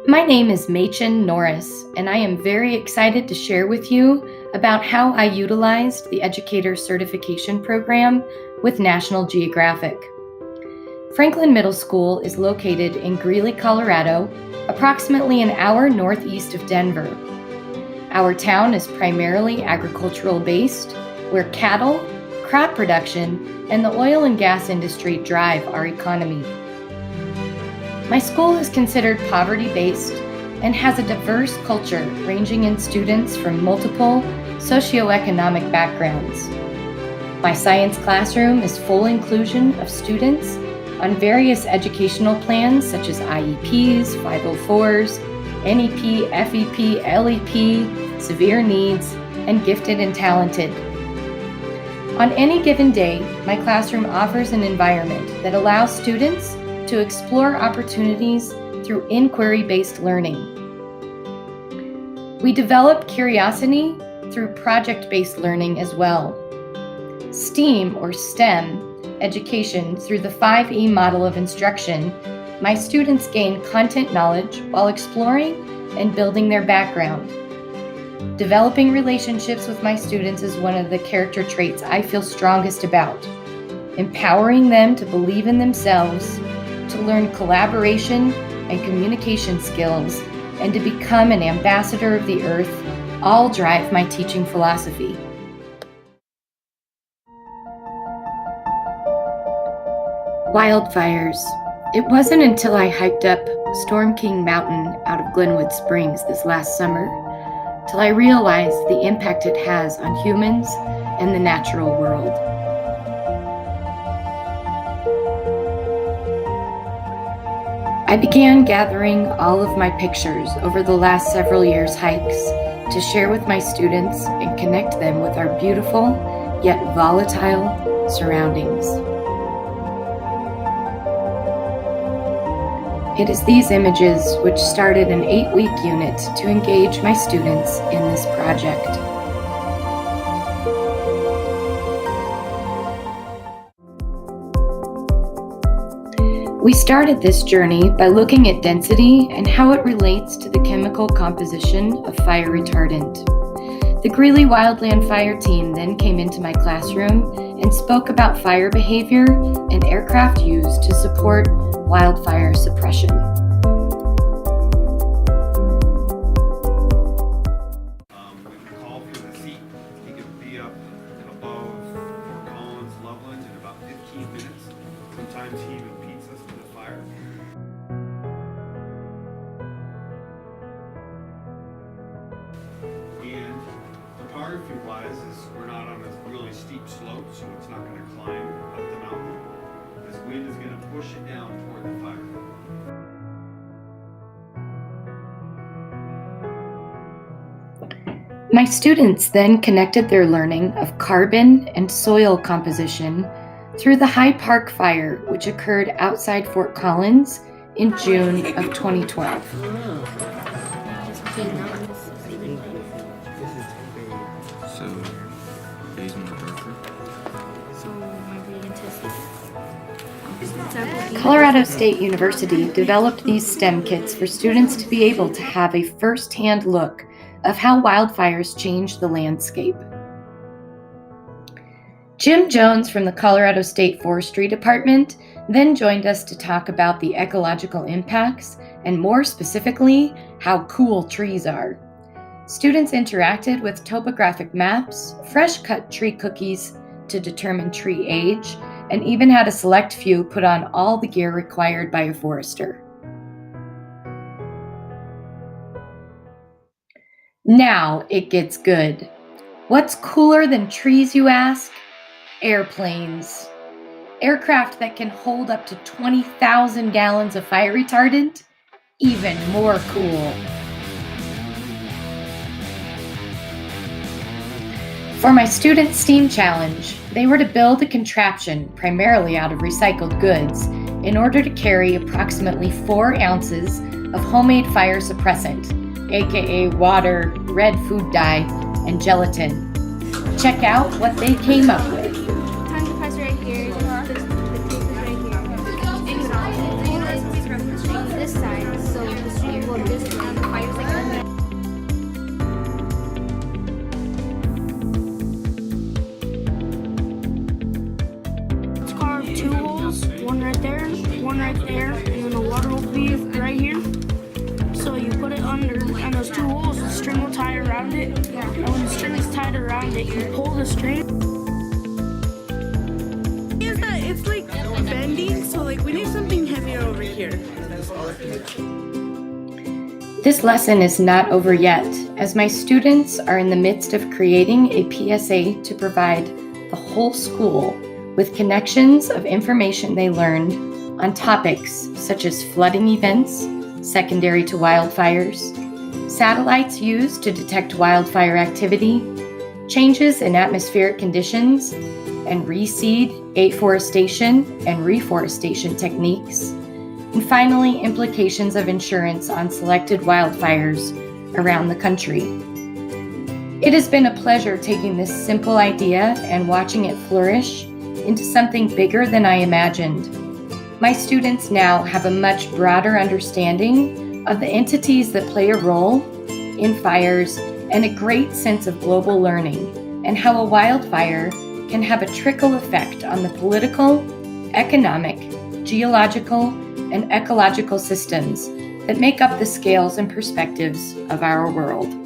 My name is Machen Norris, and I am very excited to share with you about how I utilized the Educator certification program with National Geographic. Franklin Middle School is located in Greeley, Colorado, approximately an hour northeast of Denver. Our town is primarily agricultural based, where cattle, crop production, and the oil and gas industry drive our economy. My school is considered poverty-based and has a diverse culture ranging in students from multiple socioeconomic backgrounds. My science classroom is full inclusion of students on various educational plans such as IEPs, 504s, NEP, FEP, LEP, severe needs, and gifted and talented. On any given day, my classroom offers an environment that allows students to explore opportunities through inquiry-based learning. We develop curiosity through project-based learning as well. STEAM or STEM education through the 5E model of instruction, my students gain content knowledge while exploring and building their background. Developing relationships with my students is one of the character traits I feel strongest about. Empowering them to believe in themselves, to learn collaboration and communication skills, and to become an ambassador of the earth all drive my teaching philosophy. Wildfires. It wasn't until I hiked up Storm King Mountain out of Glenwood Springs this last summer till I realized the impact it has on humans and the natural world. I began gathering all of my pictures over the last several years' hikes to share with my students and connect them with our beautiful yet volatile surroundings. It is these images which started an 8-week unit to engage my students in this project. We started this journey by looking at density and how it relates to the chemical composition of fire retardant. The Greeley Wildland Fire team then came into my classroom and spoke about fire behavior and aircraft used to support wildfire suppression. We can call for the seat. He could be up above Fort Collins, Loveland in about 15 minutes. Sometimes he even beats us to the fire. And topography-wise, is we're not on a really steep slope, so it's not going to climb up the mountain. This wind is going to push it down toward the fire. My students then connected their learning of carbon and soil composition through the High Park Fire, which occurred outside Fort Collins in June of 2012. So, days when they're darker. Colorado State University developed these STEM kits for students to be able to have a first-hand look of how wildfires change the landscape. Jim Jones from the Colorado State Forestry Department then joined us to talk about the ecological impacts and more specifically, how cool trees are. Students interacted with topographic maps, fresh-cut tree cookies to determine tree age, and even had a select few put on all the gear required by a forester. Now it gets good. What's cooler than trees, you ask? Airplanes. Aircraft that can hold up to 20,000 gallons of fire retardant? Even more cool. For my student STEAM challenge, they were to build a contraption primarily out of recycled goods in order to carry approximately 4 ounces of homemade fire suppressant, aka water, red food dye, and gelatin. Check out what they came up with. Time to press right here. The tape is right here. And you know, this side, so the stream will go this like you pull the string. Is that it's like bending, so like we need something heavier over here. This lesson is not over yet, as my students are in the midst of creating a PSA to provide the whole school with connections of information they learned on topics such as flooding events secondary to wildfires, satellites used to detect wildfire activity, changes in atmospheric conditions, and reseed, afforestation, and reforestation techniques, and finally, implications of insurance on selected wildfires around the country. It has been a pleasure taking this simple idea and watching it flourish into something bigger than I imagined. My students now have a much broader understanding of the entities that play a role in fires and a great sense of global learning and how a wildfire can have a trickle effect on the political, economic, geological, and ecological systems that make up the scales and perspectives of our world.